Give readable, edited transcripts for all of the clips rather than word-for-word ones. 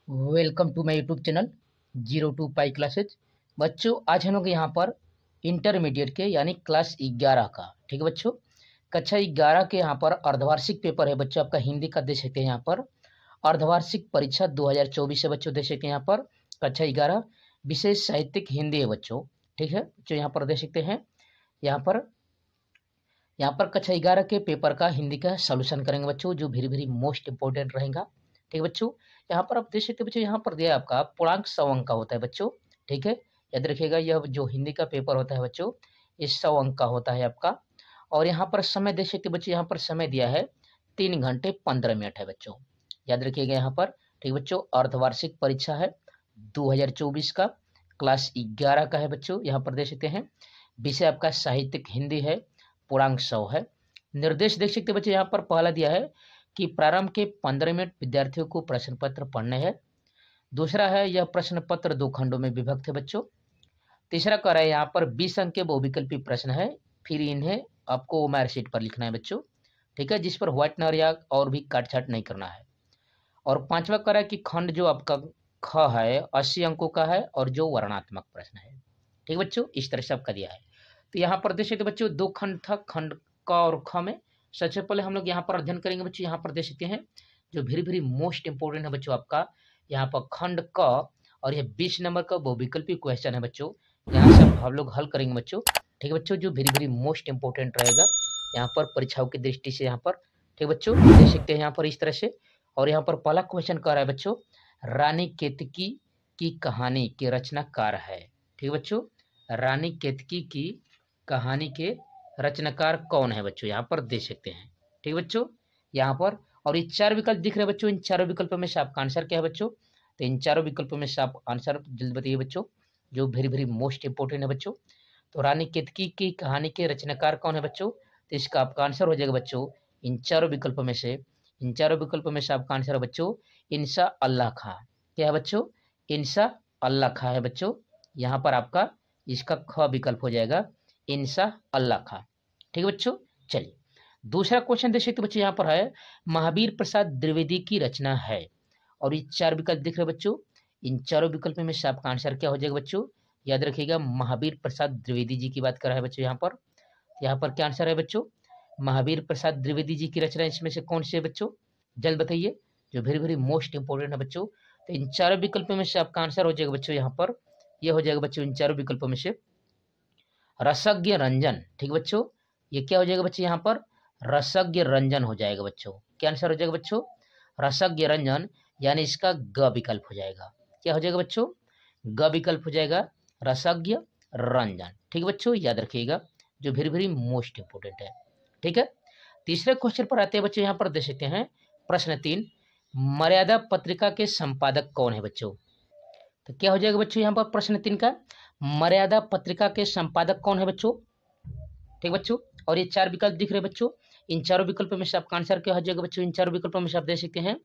Welcome to my YouTube channel 02 pi classes. बच्चों आज हम लोग यहाँ पर इंटरमीडिएट के यानी क्लास 11 का, ठीक है बच्चों, कक्षा 11 के यहाँ पर अर्धवार्षिक पेपर है बच्चों। आपका हिंदी का दे सकते हैं यहाँ पर अर्धवार्षिक परीक्षा 2024 है बच्चों, दे सकते हैं यहाँ पर कक्षा 11 विशेष साहित्यिक हिंदी है बच्चों। ठीक है बच्चों, यहाँ पर दे सकते हैं यहाँ पर कक्षा 11 के पेपर का हिंदी का सॉल्यूशन करेंगे बच्चों, जो वेरी वेरी मोस्ट इंपोर्टेंट रहेगा। ठीक है बच्चों, यहाँ पर आप देख सकते हैं बच्चों, यहाँ पर दिया है आपका पूर्णांक 100 अंक का होता है बच्चों। ठीक है, याद रखिएगा यह जो हिंदी का पेपर होता है बच्चों, ये 100 अंक का होता है आपका। और यहाँ पर समय देख सकते बच्चों, यहाँ पर समय दिया है 3 घंटे 15 मिनट है बच्चों, याद रखिएगा यहाँ पर। ठीक बच्चों, अर्धवार्षिक परीक्षा है 2024 का, क्लास 11 का है बच्चों। यहाँ पर देख सकते हैं विषय आपका साहित्यिक हिंदी है, पूर्णांक 100 है। निर्देश देख सकते बच्चे, यहाँ पर पहला दिया है कि प्रारंभ के 15 मिनट विद्यार्थियों को प्रश्न पत्र पढ़ने हैं। दूसरा है यह प्रश्न पत्र 2 खंडों में विभक्त है बच्चों। तीसरा कह रहा है यहाँ पर 20 अंक के बहुविकल्पी प्रश्न है, फिर इन्हें आपको मार्कशीट पर लिखना है बच्चों। ठीक है, जिस पर व्हाइटनर या और भी काट छाट नहीं करना है। और पांचवा कह रहा है कि खंड जो आपका ख है 80 अंकों का है और जो वर्णात्मक प्रश्न है। ठीक बच्चों, इस तरह से आपका दिया है। तो यहाँ पर देख सकते बच्चों 2 खंड था, खंड क और ख में। सबसे पहले हम लोग यहाँ पर अध्ययन करेंगे बच्चों, यहाँ पर देख सकते हैं जो वेरी वेरी मोस्ट इंपोर्टेंट है बच्चों आपका यहाँ पर खंड क, और यह 20 नंबर का बहुविकल्पी क्वेश्चन है बच्चों। यहाँ से हम लोग हल करेंगे बच्चों। ठीक है बच्चों, जो वेरी वेरी मोस्ट इंपोर्टेंट रहेगा यहाँ पर परीक्षाओं की दृष्टि से यहाँ पर। ठीक बच्चों, देख सकते हैं यहाँ पर इस तरह से। और यहाँ पर पहला क्वेश्चन कह रहा है बच्चों, रानी केतकी की कहानी के रचनाकार है। ठीक है बच्चों, रानी केतकी की कहानी के रचनाकार कौन है बच्चों, यहाँ पर दे सकते हैं। ठीक है बच्चों, यहाँ पर और ये 4 विकल्प दिख रहे हैं बच्चों, इन चारों विकल्पों में से आपका आंसर क्या है बच्चों। तो इन चारों विकल्पों में से आप आंसर जल्द बताइए बच्चों, जो वेरी वेरी मोस्ट इंपोर्टेंट है बच्चों। तो रानी केतकी की कहानी के रचनाकार कौन है बच्चों, तो इसका आपका आंसर हो जाएगा बच्चों इन चारों विकल्पों में से। इन चारों विकल्पों में से आपका आंसर है बच्चों इंसा अल्लाह खां। क्या है बच्चों, इंसा अल्लाह खां है बच्चों। यहाँ पर आपका इसका ख विकल्प हो जाएगा इंसा अल्लाह खां। ठीक है बच्चों, चलिए दूसरा क्वेश्चन देख सकते बच्चों, यहाँ पर है महावीर प्रसाद द्विवेदी की रचना है। और ये 4 विकल्प दिख रहे बच्चों, इन चारों विकल्प में से आपका आंसर क्या हो जाएगा बच्चों, याद रखिएगा महावीर प्रसाद द्विवेदी जी की बात कर रहा है बच्चों। यहाँ पर क्या आंसर है बच्चों, महावीर प्रसाद द्विवेदी जी की रचना इसमें से कौन सी है बच्चों, जल्द बताइए, जो वेरी वेरी मोस्ट इंपोर्टेंट है बच्चों। तो इन चारों विकल्पों में से आपका आंसर हो जाएगा बच्चों, यहाँ पर यह हो जाएगा बच्चों इन चारों विकल्पों में से रसज्ञ रंजन। ठीक बच्चों, ये क्या हो जाएगा बच्चों, यहाँ पर रसज्ञ रंजन हो जाएगा बच्चों। क्या आंसर हो जाएगा बच्चों, रसज्ञ रंजन, यानी इसका ग विकल्प हो जाएगा। क्या हो जाएगा बच्चों, ग विकल्प हो जाएगा रसज्ञ रंजन। ठीक बच्चों, याद रखिएगा, जो वेरी वेरी मोस्ट इंपोर्टेंट है। ठीक है, तीसरे क्वेश्चन पर आते हैं बच्चों, यहाँ पर देख सकते हैं प्रश्न 3, मर्यादा पत्रिका के संपादक कौन है बच्चों। तो क्या हो जाएगा बच्चों, यहाँ पर प्रश्न 3 का मर्यादा पत्रिका के संपादक कौन है बच्चों। ठीक बच्चों, और ये 4 विकल्प दिख रहे हैं बच्चों, इन चारों विकल्पों में से आपका आंसर क्या हो जाएगा बच्चों, इन चारों विकल्पों में से आप देख सकते हैं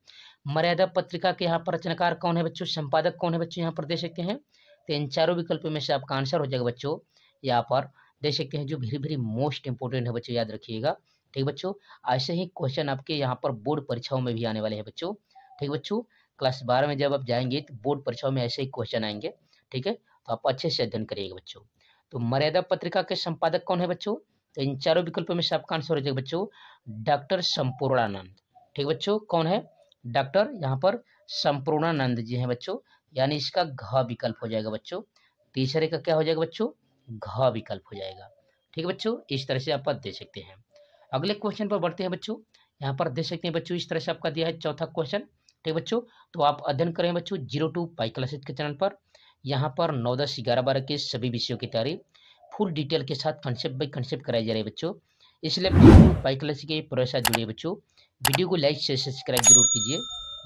मर्यादा पत्रिका के यहाँ पर रचनाकार कौन है बच्चों, संपादक कौन है बच्चों, यहाँ पर देख सकते हैं। तो इन चारों विकल्पों में से आपका आंसर हो जाएगा बच्चों, यहाँ पर देख सकते हैं, जो वेरी वेरी मोस्ट इंपोर्टेंट है बच्चों, याद रखिएगा। ठीक बच्चों, ऐसे ही क्वेश्चन आपके यहाँ पर बोर्ड परीक्षाओं में भी आने वाले हैं बच्चों। ठीक बच्चों, क्लास 12 में जब आप जाएंगे तो बोर्ड परीक्षाओं में ऐसे ही क्वेश्चन आएंगे। ठीक है, तो आप अच्छे से अध्ययन करिएगा बच्चों। तो मर्यादा पत्रिका के संपादक कौन है बच्चों, तो इन चारों विकल्पों में से आपका आंसर हो जाएगा बच्चों डॉक्टर संपूर्णानंद। ठीक बच्चों, कौन है, डॉक्टर यहाँ पर संपूर्णानंद जी हैं बच्चों, यानी इसका घ विकल्प हो जाएगा बच्चों। तीसरे का क्या हो जाएगा बच्चों, घ विकल्प हो जाएगा। ठीक है बच्चों, इस तरह से आप दे सकते हैं। अगले क्वेश्चन पर बढ़ते हैं बच्चों, यहाँ पर देख सकते हैं बच्चों, इस तरह से आपका दिया है चौथा क्वेश्चन। ठीक बच्चों, तो आप अध्ययन करें बच्चों 02 पाई क्लासेज के चैनल पर। यहाँ पर 9, 10, 11, 12 के सभी विषयों की तैयारी फुल डिटेल के साथ कंसेप्ट बाय कंसेप्ट कराई जा रही है बच्चों। इसलिए 02 पाई क्लासेज के प्रोसेस जुड़िए बच्चों। वीडियो को लाइक शेयर सब्सक्राइब जरूर कीजिए।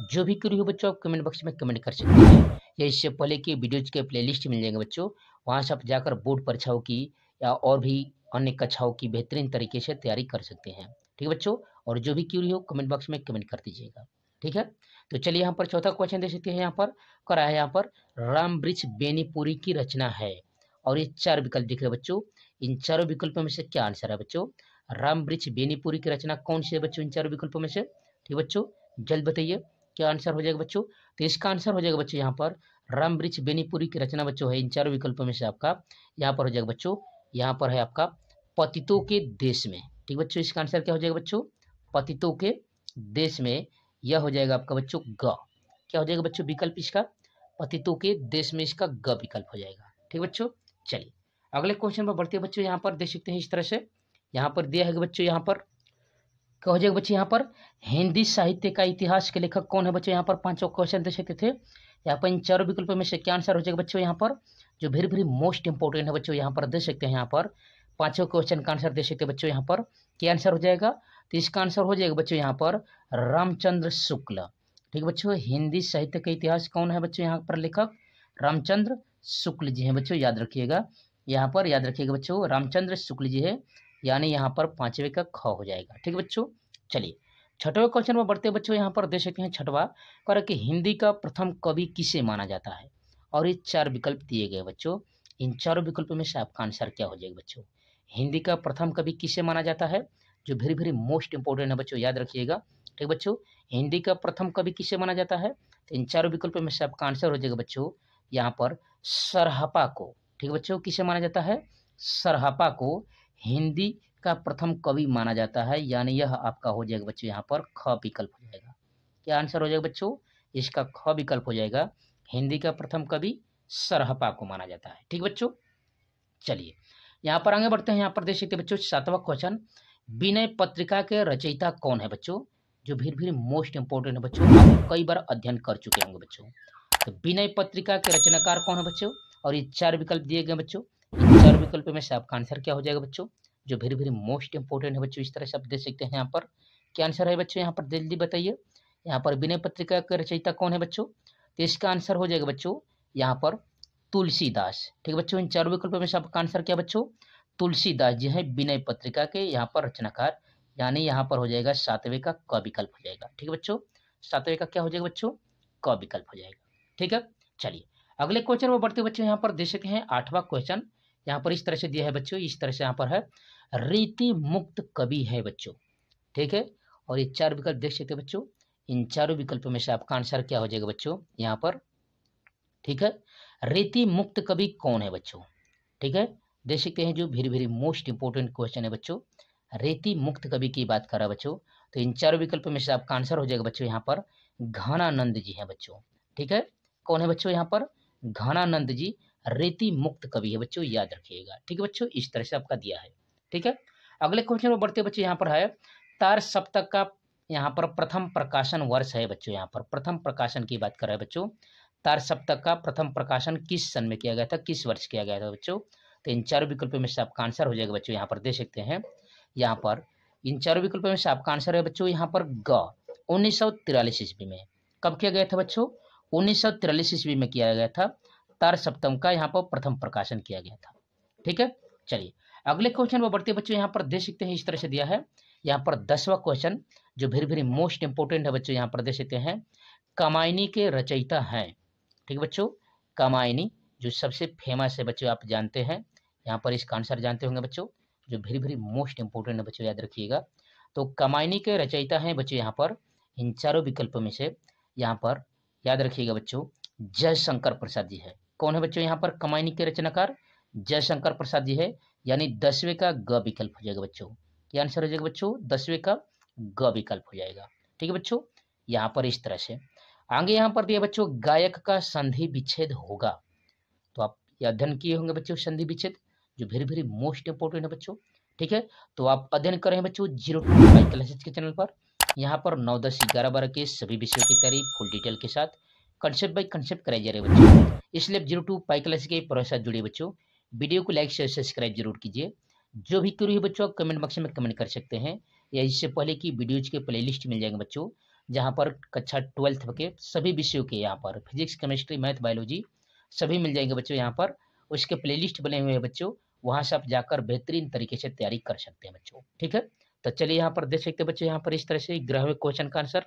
जो भी क्वेरी हो बच्चों आप कमेंट बॉक्स में कमेंट कर सकते हैं, या इससे पहले की वीडियोज के प्लेलिस्ट मिल जाएंगे बच्चों, वहाँ से आप जाकर बोर्ड परीक्षाओं की या और भी अन्य कक्षाओं की बेहतरीन तरीके से तैयारी कर सकते हैं। ठीक है बच्चों, और जो भी क्वेरी हो कमेंट बॉक्स में कमेंट कर दीजिएगा। ठीक है, तो चलिए यहाँ पर चौथा क्वेश्चन देख सकते हैं, यहाँ पर करा है, यहाँ पर राम वृक्ष बेनीपुरी की रचना है। और ये 4 विकल्प दिख रहे हैं बच्चों, इन चारों विकल्पों में से क्या आंसर है बच्चों, राम वृक्ष बेनीपुरी की रचना कौन सी है बच्चों इन चारों विकल्पों में से। ठीक बच्चों, जल्द बताइए क्या आंसर हो जाएगा बच्चों, तो इसका आंसर हो जाएगा बच्चों यहाँ पर राम वृक्ष बेनीपुरी की रचना बच्चों है। इन चारों विकल्पों में से आपका यहाँ पर हो जाएगा बच्चों, यहाँ पर है आपका पतितों के देश में। ठीक बच्चों, इसका आंसर क्या हो जाएगा बच्चों, पतितों के देश में। यह हो जाएगा आपका बच्चों ग। क्या हो जाएगा बच्चों विकल्प इसका, पतितों के देश में, इसका ग विकल्प हो जाएगा। ठीक बच्चों, चलिए अगले क्वेश्चन पर बढ़ते हैं बच्चों। यहाँ पर देख सकते हैं इस तरह से, यहाँ पर दिया है बच्चों, यहाँ पर क्या हो जाएगा बच्चों, यहाँ पर हिंदी साहित्य का इतिहास के लेखक कौन है बच्चों। यहाँ पर 5 क्वेश्चन दे सकते थे। यहाँ पर इन चारों विकल्पों में से क्या आंसर हो जाएगा बच्चों, यहाँ पर जो वेरी वेरी मोस्ट इंपोर्टेंट है बच्चों, यहाँ पर दे सकते हैं। यहाँ पर 5 क्वेश्चन का आंसर दे सकते हैं बच्चों। यहाँ पर क्या आंसर हो जाएगा, तो इसका आंसर हो जाएगा बच्चों यहाँ पर रामचंद्र शुक्ल। ठीक बच्चों, हिंदी साहित्य का इतिहास कौन है बच्चों, यहाँ पर लेखक रामचंद्र शुक्ल जी हैं बच्चों, याद रखिएगा। यहाँ पर याद रखिएगा बच्चों, रामचंद्र शुक्ल जी है, यानी यहाँ पर 5वें का ख हो जाएगा। ठीक बच्चों, चलिए 6वें क्वेश्चन में बढ़ते बच्चों। यहाँ पर देख सकते हैं 6वां कह कि हिंदी का प्रथम कवि किसे माना जाता है, और ये 4 विकल्प दिए गए बच्चों। इन चारों विकल्पों में से आपका आंसर क्या हो जाएगा बच्चों, हिंदी का प्रथम कवि किसे माना जाता है, जो वेरी वेरी मोस्ट इंपोर्टेंट है बच्चों, याद रखिएगा। ठीक बच्चों, हिंदी का प्रथम कवि किसे माना जाता है, तो इन चारों विकल्पों में से आपका आंसर हो जाएगा बच्चों यहाँ पर सरहपा को। ठीक बच्चों, किसे माना जाता है, सरहपा को हिंदी का प्रथम कवि माना जाता है, यानी यह आपका हो जाएगा बच्चों यहाँ पर ख विकल्प हो जाएगा। क्या आंसर हो जाएगा बच्चों, इसका ख विकल्प हो जाएगा, हिंदी का प्रथम कवि सरहपा को माना जाता है। ठीक बच्चों, चलिए यहाँ पर आगे बढ़ते हैं। यहाँ पर देख सकते बच्चों 7वां क्वेश्चन, विनय पत्रिका के रचयिता कौन है बच्चों, जो भी मोस्ट इंपोर्टेंट है बच्चों, आप कई बार अध्ययन कर चुके होंगे बच्चों। तो विनय पत्रिका के रचनाकार कौन है बच्चों, और ये 4 विकल्प दिए गए बच्चों। इन 4 विकल्पों में से आपका आंसर क्या हो जाएगा बच्चों, जो वेरी वेरी मोस्ट इंपोर्टेंट है बच्चों, इस तरह से आप देख सकते हैं। यहाँ पर क्या आंसर है बच्चों, यहाँ पर जल्दी बताइए। यहाँ पर विनय पत्रिका के रचयिता कौन है बच्चों, तो इसका आंसर हो जाएगा बच्चों यहाँ पर तुलसीदास। ठीक बच्चों, इन 4 विकल्पों में से आपका आंसर क्या बच्चों, तुलसीदास जी है विनय पत्रिका के यहाँ पर रचनाकार, यानी यहाँ पर हो जाएगा 7वें का क विकल्प हो जाएगा। ठीक है बच्चों, 7वें का क्या हो जाएगा बच्चों, क विकल्प हो जाएगा। ठीक है, चलिए अगले क्वेश्चन में बढ़ते बच्चों। यहाँ पर देख सकते हैं 8वां क्वेश्चन, यहाँ पर इस तरह से दिया है बच्चों, इस तरह से यहाँ पर है रीति मुक्त कवि है बच्चों। ठीक है, और ये 4 विकल्प देख सकते हैं बच्चों। इन चारों विकल्पों में से आपका आंसर क्या हो जाएगा बच्चों यहाँ पर, ठीक है, रीति मुक्त कवि कौन है बच्चों। ठीक है, देख सकते हैं जो very very most important question है बच्चों, रीति मुक्त कवि की बात कर रहा है बच्चों। तो इन 4 विकल्पों में से आपका आंसर हो जाएगा बच्चों यहाँ पर घनानंद जी हैं बच्चों। ठीक है, कौन है बच्चों यहाँ पर, घनानंद जी रीति मुक्त कवि है बच्चों, याद रखिएगा। ठीक है बच्चों, इस तरह से आपका दिया है। ठीक है, अगले क्वेश्चन में बढ़ते बच्चों। यहाँ पर है तार सप्तक का यहाँ पर प्रथम प्रकाशन वर्ष है बच्चों, यहाँ पर प्रथम प्रकाशन की बात कर रहे हैं बच्चों। तार सप्तक का प्रथम प्रकाशन किस सन में किया गया था, किस वर्ष किया गया था बच्चों। तो इन 4 विकल्पों में से आपका आंसर हो जाएगा बच्चों, यहाँ पर देख सकते हैं। यहाँ पर इन 4 विकल्पों में से आपका आंसर है बच्चों यहाँ पर ग 1943 ईस्वी में। कब किया गया था बच्चों, 1943 ईस्वी में किया गया था, तार सप्तम का यहाँ पर प्रथम प्रकाशन किया गया था। ठीक है, चलिए अगले क्वेश्चन में बढ़ते बच्चों। यहाँ पर देख सकते हैं इस तरह से दिया है, यहाँ पर 10वां क्वेश्चन जो वेरी वेरी मोस्ट इंपोर्टेंट है बच्चों, यहाँ पर देख सकते हैं कामायनी के रचयिता हैं। ठीक है बच्चों, कामायनी जो सबसे फेमस है बच्चों, आप जानते हैं। यहाँ पर इसका आंसर जानते होंगे बच्चों, जो वेरी वेरी मोस्ट इंपोर्टेंट है बच्चों, याद रखिएगा। तो कामायनी के रचयिता हैं बच्चों यहाँ पर इन 4 विकल्पों में से, यहाँ पर याद रखिएगा बच्चों जयशंकर प्रसाद जी है। कौन है बच्चों यहाँ पर कामायनी के रचनाकार, जयशंकर प्रसाद जी है, यानी 10वें का ग विकल्प हो जाएगा बच्चों। क्या आंसर हो जाएगा बच्चों, 10वें का ग विकल्प हो जाएगा। ठीक है बच्चों, यहाँ पर इस तरह से आगे यहाँ पर दिया बच्चों गायक का संधि विच्छेद होगा। तो आप ये अध्ययन किए होंगे बच्चों संधि विच्छेद, जो वेरी वेरी मोस्ट इंपोर्टेंट है बच्चों। ठीक है, तो आप अध्ययन करें बच्चों 0-5 क्लासेज के चैनल पर। यहाँ पर 9, 10, 11, 12 के सभी विषयों की तैयारी फुल डिटेल के साथ कंसेप्ट बाय कंसेप्ट कराई जा रही है बच्चों। इसलिए 0-5 क्लास के प्रोसेस से जुड़िए बच्चों। वीडियो को लाइक शेयर सब्सक्राइब जरूर कीजिए। जो भी क्वेरी है बच्चों आप कमेंट बॉक्स में कमेंट कर सकते हैं, या इससे पहले की वीडियोज के प्लेलिस्ट मिल जाएंगे बच्चों, जहाँ पर कक्षा 12th के सभी विषयों के यहाँ पर फिजिक्स केमिस्ट्री मैथ बायोलॉजी सभी मिल जाएंगे बच्चों। यहाँ पर उसके प्लेलिस्ट बने हुए हैं बच्चों, वहाँ से आप जाकर बेहतरीन तरीके से तैयारी कर सकते हैं बच्चों। ठीक है, तो चलिए यहाँ पर देख सकते हैं बच्चों, यहाँ पर इस तरह से 11वें क्वेश्चन का आंसर।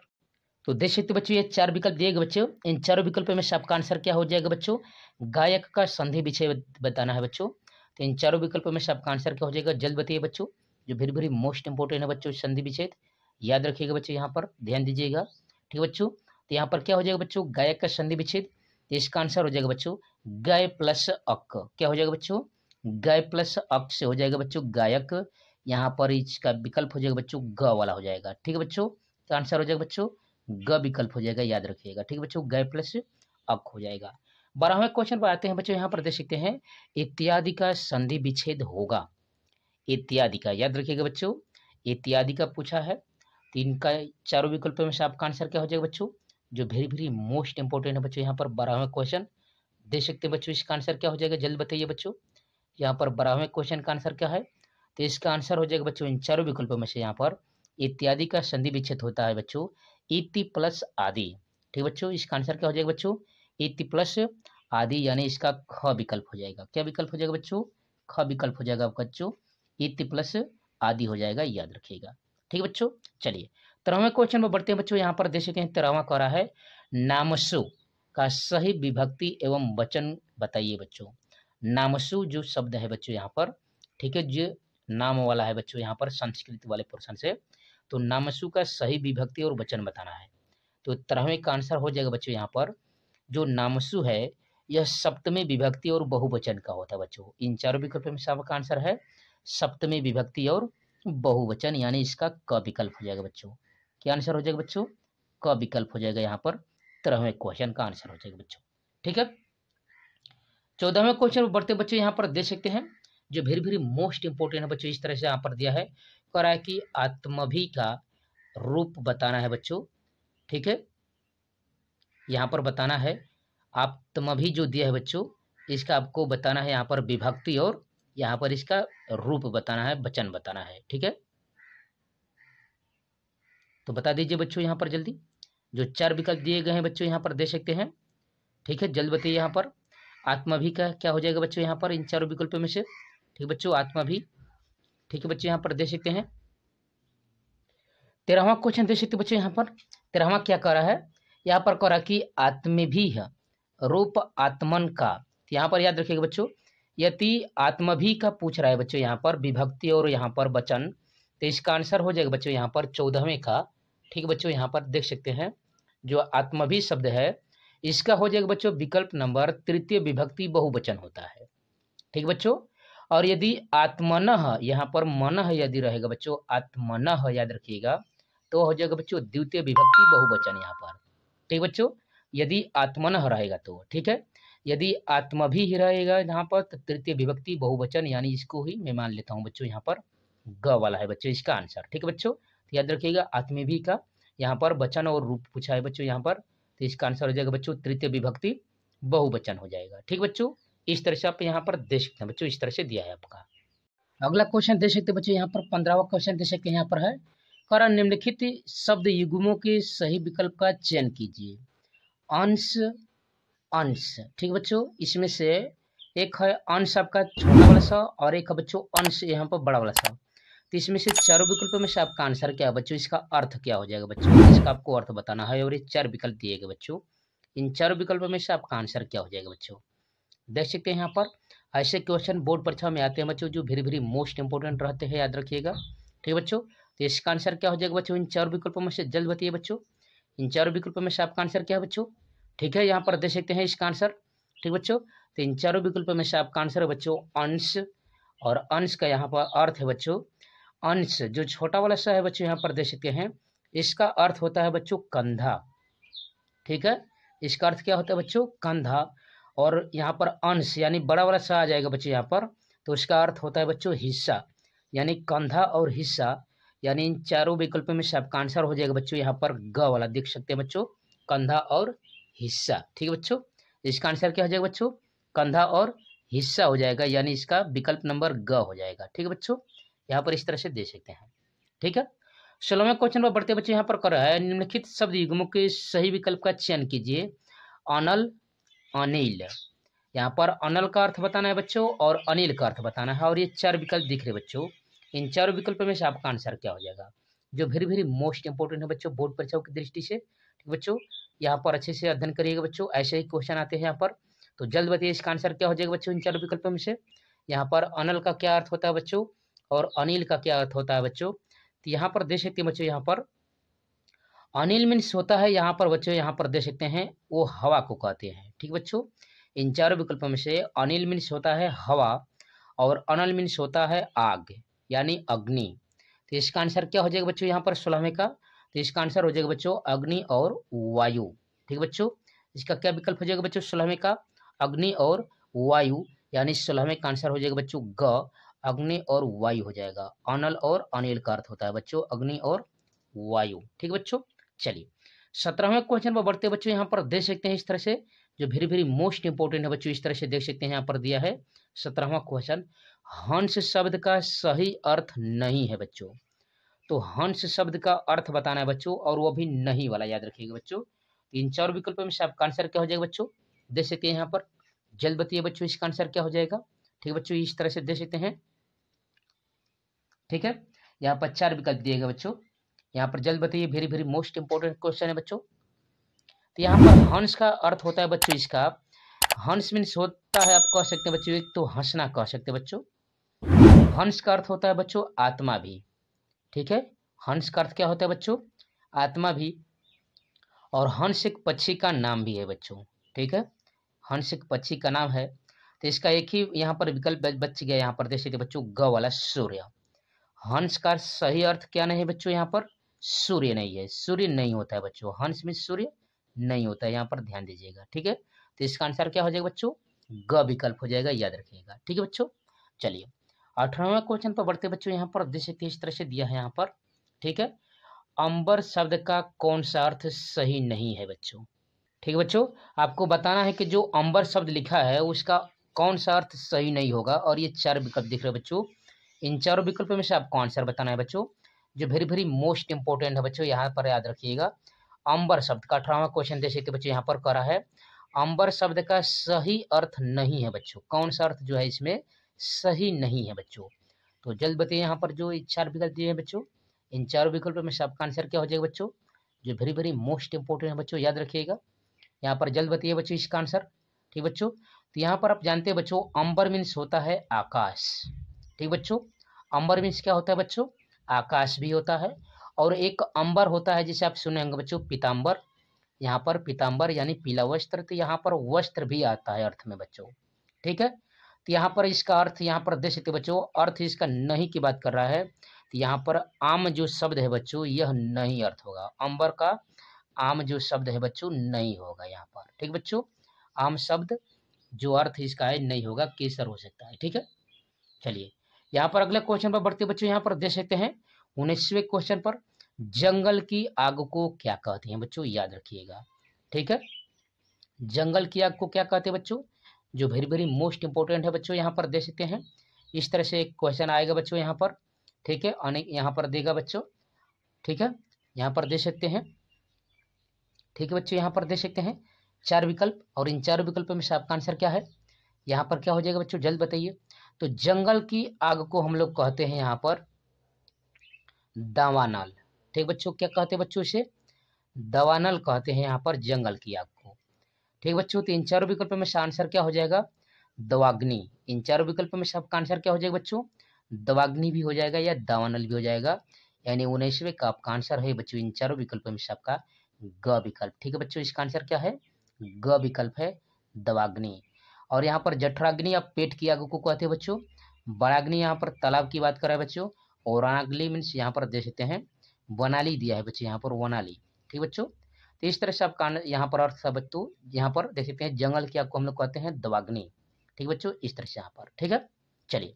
तो देख सकते बच्चों ये 4 विकल्प दिए गए बच्चों। इन 4 विकल्पों में से आपका आंसर क्या हो जाएगा बच्चों, गायक का संधि विच्छेद बताना है बच्चों। तो इन 4 विकल्पों में से आपका आंसर क्या हो जाएगा, जल्द बताइए बच्चों, जो वेरी वेरी मोस्ट इंपोर्टेंट है बच्चों संधि विच्छेद, याद रखिएगा बच्चों, यहाँ पर ध्यान दीजिएगा। ठीक है बच्चों, तो यहाँ पर क्या हो जाएगा बच्चों, गायक का संधि विच्छेद, तो इसका आंसर हो जाएगा बच्चों गय प्लस अक। क्या हो जाएगा बच्चों, गय प्लस अक से हो जाएगा बच्चों गायक। यहाँ पर इसका विकल्प हो जाएगा बच्चों ग वाला हो जाएगा। ठीक है बच्चों, तो आंसर हो जाएगा बच्चों ग विकल्प हो जाएगा, याद रखिएगा। ठीक है बच्चों, गय प्लस अक हो जाएगा। 12वें क्वेश्चन पर आते हैं बच्चों। यहाँ पर देख सकते हैं इत्यादि का संधि विच्छेद होगा। इत्यादि का याद रखिएगा बच्चों, इत्यादि का पूछा है। तो इनका चारों विकल्पों में से आपका आंसर क्या हो जाएगा बच्चों, जो वेरी वेरी मोस्ट इंपोर्टेंट है बच्चों। यहाँ पर 12वें क्वेश्चन देख सकते हैं बच्चों, इसका आंसर क्या हो जाएगा, जल्द बताइए बच्चों। यहाँ पर 12वें क्वेश्चन का आंसर क्या है, तो इसका आंसर हो जाएगा बच्चों इन चारों विकल्पों में से यहाँ पर इत्यादि का संधि विच्छेद होता है बच्चों इति प्लस आदि। ठीक बच्चों, इसका आंसर क्या हो जाएगा बच्चों, इति प्लस आदि, यानी इसका ख विकल्प हो जाएगा। क्या विकल्प हो जाएगा बच्चों, ख विकल्प हो जाएगा आपका बच्चों, इति प्लस आदि हो जाएगा, याद रखिएगा। ठीक है बच्चों, चलिए 13वें क्वेश्चन में बढ़ते हैं बच्चों। यहाँ पर देख सकते हैं 13वां कह रहा है नामसु का सही विभक्ति एवं वचन बताइए बच्चों। नामसु जो शब्द है बच्चों यहाँ पर, ठीक है, जो नाम वाला है बच्चों यहाँ पर संस्कृत वाले पोर्शन से, तो नामसु का सही विभक्ति और वचन बताना है। तो 13वें का आंसर हो जाएगा बच्चों यहाँ पर जो नामसु है यह सप्तमी विभक्ति और बहुवचन का होता है बच्चों। इन चारों विकल्पों में सबका आंसर है सप्तमी विभक्ति और बहुवचन, यानी इसका क विकल्प हो जाएगा बच्चों। क्या आंसर हो जाएगा बच्चों, क विकल्प हो जाएगा यहाँ पर 13वें क्वेश्चन का आंसर हो जाएगा बच्चों। ठीक है, 14वें क्वेश्चन में बढ़ते बच्चों। यहाँ पर देख सकते हैं जो वेरी वेरी मोस्ट इंपोर्टेंट है बच्चों, इस तरह से यहाँ पर दिया है, कह रहा है कि आत्मभी का रूप बताना है बच्चों। ठीक है, यहाँ पर बताना है आत्मभी जो दिया है बच्चों, इसका आपको बताना है यहाँ पर विभक्ति और यहाँ पर इसका रूप बताना है, वचन बताना है। ठीक है, तो बता दीजिए बच्चों यहाँ पर जल्दी, जो 4 विकल्प दिए गए हैं बच्चों यहाँ पर दे सकते हैं। ठीक है, जल्द बताइए यहाँ पर आत्मभी का क्या हो जाएगा बच्चों यहाँ पर इन चारों विकल्पों में से। ठीक बच्चों, आत्मभी। ठीक है बच्चों, यहाँ पर दे सकते हैं 13वां क्वेश्चन दे सकते बच्चों। यहाँ पर 13वां क्या कह रहा है, यहाँ पर कह रहा कि आत्मभी रूप आत्मन का। यहाँ पर याद रखिएगा बच्चों, यदि आत्मभी का पूछ रहा है बच्चों यहाँ पर विभक्ति और यहाँ पर वचन, तो इसका आंसर हो जाएगा बच्चों यहाँ पर 14वें का। ठीक बच्चों, यहाँ पर देख सकते हैं जो आत्मभी शब्द है इसका हो जाएगा बच्चों विकल्प नंबर तृतीय विभक्ति बहुवचन होता है। ठीक बच्चों, और यदि आत्मनः यहाँ पर मनः यदि रहेगा बच्चों, आत्मनः याद रखिएगा, तो हो जाएगा बच्चों द्वितीय विभक्ति बहुवचन यहाँ पर। ठीक बच्चों, यदि आत्मनः रहेगा तो, ठीक है, यदि आत्मभी ही रहेगा यहाँ पर तो तृतीय विभक्ति बहुवचन, यानी इसको ही मैं मान लेता हूँ बच्चों यहाँ पर ग वाला है बच्चों इसका आंसर। ठीक है बच्चों, तो याद रखिएगा आत्मभी का यहाँ पर वचन और रूप पूछा है बच्चों यहाँ पर, तो इसका आंसर हो जाएगा बच्चों तृतीय विभक्ति बहुवचन हो जाएगा। ठीक बच्चों, इस तरह से आप यहाँ पर देख सकते हैं बच्चों, इस तरह से दिया है आपका। अगला क्वेश्चन देख सकते हैं बच्चों, यहाँ पर 15वां क्वेश्चन देख सकते हैं यहाँ पर है, कारण निम्नलिखित शब्द युग्मों के सही विकल्प का चयन कीजिए। अंश अंश, ठीक बच्चों, इसमें से एक है अंश आपका छोटा वाला सा और एक है बच्चों अंश यहाँ पर बड़ा वाला सा। तो इसमें से चारों विकल्पों में से आपका आंसर क्या है बच्चों, इसका अर्थ क्या हो जाएगा बच्चों, इसका आपको अर्थ बताना है। और ये 4 विकल्प दिए गए बच्चों, इन चारों विकल्पों में से आपका आंसर क्या हो जाएगा बच्चों, देख सकते हैं यहाँ पर। ऐसे क्वेश्चन बोर्ड परीक्षा में आते हैं बच्चों जो वेरी वेरी मोस्ट इंपोर्टेंट रहते हैं, याद रखिएगा। ठीक है बच्चों, तो इसका आंसर क्या हो जाएगा बच्चों इन 4 विकल्पों में से, जल्द बताइए बच्चों, इन 4 विकल्पों में से आपका आंसर क्या है बच्चों। ठीक है, यहाँ पर देख सकते हैं इसका आंसर। ठीक बच्चों, तो इन चारों विकल्पों में से आपका आंसर है बच्चों अंश, और अंश का यहाँ पर अर्थ है बच्चों, अंश जो छोटा वाला सा है बच्चों यहाँ पर देख सकते हैं, इसका अर्थ होता है बच्चों कंधा। ठीक है, इसका अर्थ क्या होता है बच्चों, कंधा। और यहाँ पर अंश यानी बड़ा वाला सा आ जाएगा बच्चों यहाँ पर, तो इसका अर्थ होता है बच्चों हिस्सा, यानी कंधा और हिस्सा, यानी इन चारों विकल्पों में से आपका आंसर हो जाएगा बच्चों यहाँ पर ग वाला, देख सकते हैं बच्चों कंधा और हिस्सा। ठीक है बच्चों, इसका आंसर क्या हो जाएगा बच्चों, कंधा और हिस्सा हो जाएगा, यानी इसका विकल्प नंबर ग हो जाएगा। ठीक है बच्चों, यहाँ पर इस तरह से दे सकते हैं। ठीक है, 16वें क्वेश्चन पर बढ़ते बच्चे, यहाँ पर कर रहा है निम्नलिखित शब्द युग्मों के सही विकल्प का चयन कीजिए। अनल अनिल, यहाँ पर अनल का अर्थ बताना है बच्चों और अनिल का अर्थ बताना है, और ये 4 विकल्प दिख रहे बच्चों, इन 4 विकल्पों में से आपका आंसर क्या हो जाएगा, जो वेरी वेरी मोस्ट इंपोर्टेंट है बच्चों बोर्ड परीक्षाओं की दृष्टि से। ठीक बच्चों, यहाँ पर अच्छे से अध्ययन करिएगा बच्चों, ऐसे ही क्वेश्चन आते हैं यहाँ पर, तो जल्द बताइए इसका आंसर क्या हो जाएगा बच्चों इन 4 विकल्पों में से। यहाँ पर अनल का क्या अर्थ होता है बच्चों और अनिल का क्या अर्थ होता है बच्चों, तो यहाँ पर देख सकते हैं बच्चों, यहाँ पर अनिल मीन्स होता है यहाँ पर बच्चों, यहाँ पर देख सकते हैं वो हवा को कहते हैं। ठीक बच्चों, इन चारों विकल्पों में से अनिल मीन्स होता है हवा और अनल मीन्स होता है आग यानी अग्नि। तो इसका आंसर क्या हो जाएगा बच्चों यहाँ पर 16वें का? तो इसका आंसर हो जाएगा बच्चों अग्नि और वायु। ठीक बच्चों, इसका क्या विकल्प हो जाएगा बच्चों 16वें का? अग्नि और वायु, यानी 16वें का आंसर हो जाएगा बच्चों ग, अग्नि और वायु हो जाएगा। अनल और अनिल का अर्थ होता है बच्चों अग्नि और वायु। ठीक बच्चों, चलिए 17वें क्वेश्चन पर बढ़ते बच्चों। यहाँ पर देख सकते हैं इस तरह से, जो वेरी वेरी मोस्ट इंपोर्टेंट है बच्चों, इस तरह से देख सकते हैं यहाँ पर दिया है 17वां क्वेश्चन। हंस शब्द का सही अर्थ नहीं है बच्चों। तो हंस शब्द का अर्थ बताना है बच्चों, और वो भी नहीं वाला, याद रखिएगा बच्चों। इन चार विकल्पों में से आपका आंसर क्या हो जाएगा बच्चों? देख सकते हैं यहाँ पर, जल्द बताइए बच्चों इसका आंसर क्या हो जाएगा। ठीक है बच्चों, इस तरह से देख सकते हैं। ठीक है, यहाँ पर 4 विकल्प दिए गए बच्चों, यहाँ पर जल्द बताइए, very very most important question है बच्चों। तो यहाँ पर हंस का अर्थ होता है बच्चों इसका, हंस मीन्स होता है, आप कह सकते हैं बच्चों एक तो हंसना कह सकते हैं बच्चों। हंस का अर्थ होता है बच्चों आत्मा भी। ठीक है, हंस का अर्थ क्या होता है बच्चों? आत्मा भी। और हंस एक पक्षी का नाम भी है बच्चों। ठीक है, हंस एक पक्षी का नाम है। तो इसका एक ही यहाँ पर विकल्प बच गया, यहाँ पर देख सकते बच्चों ग वाला सूर्य। हंस का सही अर्थ क्या नहीं है बच्चों? यहाँ पर सूर्य नहीं है, सूर्य नहीं होता है बच्चों, हंस में सूर्य नहीं होता है, यहाँ पर ध्यान दीजिएगा। ठीक है, तो इसका आंसर क्या हो जाएगा बच्चों? ग विकल्प हो जाएगा, याद रखिएगा। ठीक है बच्चों, चलिए 18वें क्वेश्चन पर बढ़ते बच्चों। यहाँ पर देख सकते इस तरह से दिया है यहाँ पर। ठीक है, अंबर शब्द का कौन सा अर्थ सही नहीं है बच्चों? ठीक है बच्चों, आपको बताना है कि जो अंबर शब्द लिखा है उसका कौन सा अर्थ सही नहीं होगा, और ये 4 विकल्प दिख रहे हैं बच्चों। इन चारों विकल्पों में से आपको आंसर बताना है बच्चों, जो वेरी वेरी मोस्ट इंपोर्टेंट है बच्चों, यहाँ पर याद रखिएगा। अंबर शब्द का 18वां क्वेश्चन देख सकते बच्चों, यहाँ पर कह रहा है अंबर शब्द का सही अर्थ नहीं है बच्चों। कौन सा अर्थ जो है इसमें सही नहीं है बच्चों? तो जल्द बताइए, यहाँ पर जो 4 विकल्प दिए हैं बच्चों, इन 4 विकल्पों में से आपका आंसर क्या हो जाएगा बच्चों, जो वेरी वेरी मोस्ट इंपोर्टेंट है बच्चों, याद रखिएगा। यहाँ पर जल्द बताइए बच्चों इसका आंसर। ठीक बच्चों, तो यहाँ पर आप जानते हैं बच्चों अंबर मीन्स होता है आकाश। ठीक बच्चों, अंबर मीन्स क्या होता है बच्चों? आकाश भी होता है। और एक अंबर होता है जिसे आप सुने होंगे बच्चों पीताम्बर, यहाँ पर पीताम्बर यानी पीला वस्त्र, तो यहाँ पर वस्त्र भी आता है अर्थ में बच्चों। ठीक है, तो यहाँ पर इसका अर्थ यहाँ पर देख सकते बच्चों, अर्थ इसका नहीं की बात कर रहा है। तो यहाँ पर आम जो शब्द है बच्चों, यह नहीं अर्थ होगा। अंबर का आम जो शब्द है बच्चों नहीं होगा यहाँ पर। ठीक बच्चों, आम शब्द जो अर्थ इसका है नहीं होगा, केसर हो सकता है। ठीक है, चलिए यहाँ पर अगले क्वेश्चन पर बढ़ते बच्चों। यहाँ पर देख सकते हैं 19वें क्वेश्चन पर, जंगल की आग को क्या कहते हैं बच्चों? याद रखिएगा। ठीक है, जंगल की आग को क्या कहते हैं बच्चों, जो वेरी वेरी मोस्ट इंपोर्टेंट है बच्चों। यहाँ पर देख सकते हैं इस तरह से एक क्वेश्चन आएगा बच्चों यहाँ पर। ठीक है, अनेक यहाँ पर देगा बच्चों। ठीक है, यहाँ पर देख सकते हैं। ठीक है बच्चों, यहाँ पर देख सकते हैं 4 विकल्प, और इन 4 विकल्पों में से आपका आंसर क्या है? यहाँ पर क्या हो जाएगा बच्चों, जल्द बताइए। तो जंगल की आग को हम लोग कहते हैं यहाँ पर दावानल। ठीक बच्चों, क्या कहते हैं बच्चों इसे? दावानल कहते हैं यहाँ पर जंगल की आग को। ठीक बच्चों, तो इन 4 विकल्पों में से आंसर क्या हो जाएगा? दवाग्नि। इन 4 विकल्पों में से आपका आंसर क्या हो जाएगा बच्चों? दवाग्नि भी हो जाएगा या दावानल भी हो जाएगा, यानी 19वें का आपका आंसर है बच्चों इन 4 विकल्पों में से आपका ग विकल्प। ठीक है बच्चों, इसका आंसर क्या है? ग विकल्प है, दवाग्नि। और यहाँ पर जठराग्नि आप पेट की आग को कहते हैं बच्चों। बड़ाग्नि यहाँ पर तालाब की बात कर रहा है बच्चों। और अनाग्नि मीन्स यहाँ पर देख सकते हैं वनाली दिया है बच्चों, यहाँ पर वनाली। ठीक बच्चों, तो इस तरह से आपका यहाँ पर अर्थ सब बच्चों, यहाँ पर देख सकते हैं जंगल की आग को हम लोग कहते हैं दवाग्नि। ठीक बच्चों, इस तरह से यहाँ पर। ठीक है, चलिए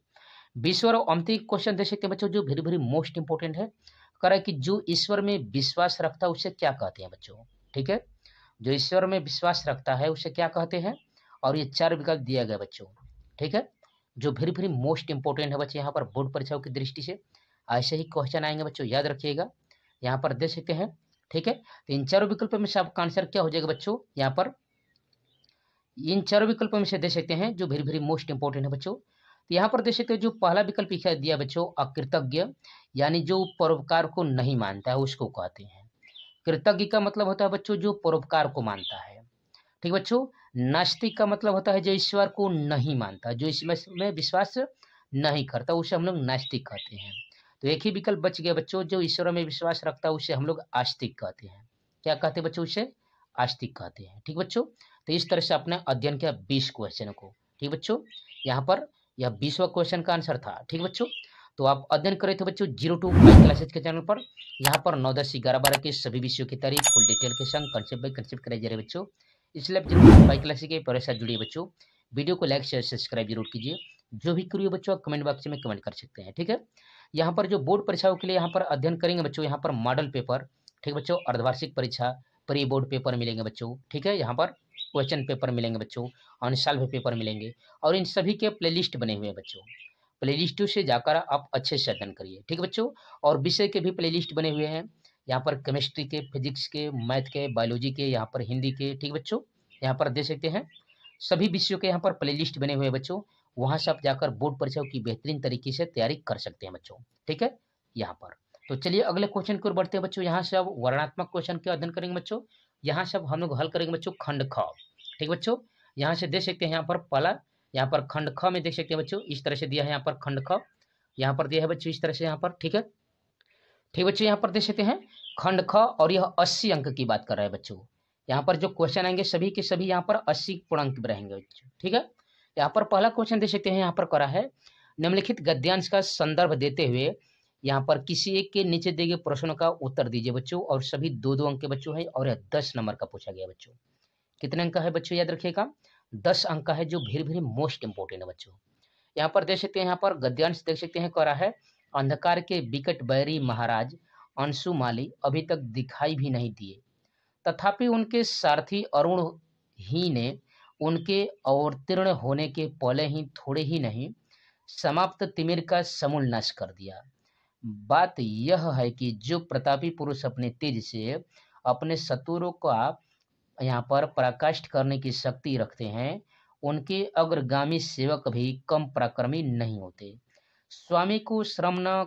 20वां और अंतिम क्वेश्चन देख सकते हैं बच्चों, जो वेरी वेरी मोस्ट इंपोर्टेंट है। कह रहा है कि जो ईश्वर में विश्वास रखता है उसे क्या कहते हैं बच्चों? ठीक है, जो ईश्वर में विश्वास रखता है उसे क्या कहते हैं? और ये 4 विकल्प दिया गया बच्चों। ठीक है, जो वेरी वेरी मोस्ट इंपोर्टेंट है बच्चे, यहाँ पर बोर्ड परीक्षाओं की दृष्टि से ऐसे ही क्वेश्चन आएंगे बच्चों, याद रखिएगा। यहाँ पर देख सकते हैं। ठीक है, तो इन 4 विकल्पों में से आपका आंसर क्या हो जाएगा बच्चों? यहाँ पर इन 4 विकल्पों में से देख सकते हैं जो वेरी वेरी मोस्ट इंपोर्टेंट है बच्चों। तो यहाँ पर देख सकते हैं जो पहला विकल्प लिखा दिया बच्चों अकृतज्ञ, यानी जो परोपकार को नहीं मानता है उसको कहते हैं। कृतज्ञ का मतलब होता है बच्चों जो परोपकार को मानता है। ठीक बच्चों, नास्तिक का मतलब होता है जो ईश्वर को नहीं मानता, जो ईश्वर में विश्वास नहीं करता, उसे हम लोग नास्तिक कहते हैं। तो एक ही विकल्प बच गया बच्चों, जो ईश्वर में विश्वास रखता है उसे हम लोग आस्तिक कहते हैं। क्या कहते हैं बच्चों, इसे आस्तिक कहते हैं। ठीक बच्चों, तो इस तरह से आपने अध्ययन किया 20 क्वेश्चन को। ठीक बच्चों, यहाँ पर यह 20वां क्वेश्चन का आंसर था। ठीक बच्चों, तो आप अध्ययन करे थे बच्चों 0 to 5 क्लासेज के चैनल पर। यहाँ पर 9, 10, 11, 12 के सभी विषयों की तारीफ फुल डिटेल के संग कंसेप्ट बाय कंसेप्ट कराई जा रही है बच्चों। इसलिए आप 0 to 5 क्लासेज के पूरे साथ जुड़िए बच्चों। वीडियो को लाइक शेयर सब्सक्राइब जरूर कीजिए। जो भी करिए बच्चों आप कमेंट बॉक्स में कमेंट कर सकते हैं। ठीक है, यहाँ पर जो बोर्ड परीक्षाओं के लिए यहाँ पर अध्ययन करेंगे बच्चों, यहाँ पर मॉडल पेपर, ठीक बच्चों, अर्धवार्षिक परीक्षा, प्री बोर्ड पेपर मिलेंगे बच्चों। ठीक है, यहाँ पर क्वेश्चन पेपर मिलेंगे बच्चों, अनसॉल्व पेपर मिलेंगे, और इन सभी के प्लेलिस्ट बने हुए हैं बच्चों। प्लेलिस्ट से जाकर आप अच्छे से अध्ययन करिए। ठीक बच्चों, और विषय के भी प्लेलिस्ट बने हुए हैं, यहाँ पर केमिस्ट्री के, फिजिक्स के, मैथ के, बायोलॉजी के, यहाँ पर हिंदी के। ठीक बच्चों, यहाँ पर देख सकते हैं सभी विषयों के यहाँ पर प्लेलिस्ट बने हुए हैं बच्चों। वहाँ से आप जाकर बोर्ड परीक्षाओं की बेहतरीन तरीके से तैयारी कर सकते हैं बच्चों। ठीक है, यहाँ पर तो चलिए अगले क्वेश्चन की ओर बढ़ते हैं बच्चों। यहाँ से अब वर्णात्मक क्वेश्चन के अध्ययन करेंगे बच्चों। यहाँ से अब हम लोग हल करेंगे बच्चों खंड ख। ठीक बच्चों, यहाँ से देख सकते हैं यहाँ पर पहला, यहाँ पर खंड ख में देख सकते हैं बच्चों इस तरह से दिया है, यहाँ पर खंड ख यहाँ पर दिया है बच्चों इस तरह से यहाँ पर। ठीक है, ठीक बच्चों, यहाँ पर देख सकते हैं खंड ख, और यह 80 अंक की बात कर रहा है बच्चों। यहाँ पर जो क्वेश्चन आएंगे सभी के सभी यहाँ पर 80 पूर्णांक रहेंगे बच्चों। ठीक है, यहाँ पर पहला क्वेश्चन देख सकते हैं, यहाँ पर करा है निम्नलिखित गद्यांश का संदर्भ देते हुए यहाँ पर किसी एक के नीचे दिए गए प्रश्नों का उत्तर दीजिए बच्चों, और सभी 2-2 अंक के बच्चों है, और यह 10 नंबर का पूछा गया बच्चों। कितने अंक का है बच्चों, याद रखिएगा 10 अंक का है, जो वेरी वेरी मोस्ट इंपोर्टेंट है बच्चों। यहाँ पर देख सकते हैं, यहाँ पर गद्यांश देख सकते हैं करा है अंधकार के विकट बैरी महाराज अंशुमाली अभी तक दिखाई भी नहीं दिए, तथापि उनके सारथी अरुण ही ने उनके अवतीर्ण होने के पहले ही थोड़े ही नहीं समाप्त तिमिर का समूल नाश कर दिया। बात यह है कि जो प्रतापी पुरुष अपने तेज से अपने शत्रुओं का यहाँ पर पराकाष्ठ करने की शक्ति रखते हैं, उनके अग्रगामी सेवक भी कम पराक्रमी नहीं होते। स्वामी को श्रम न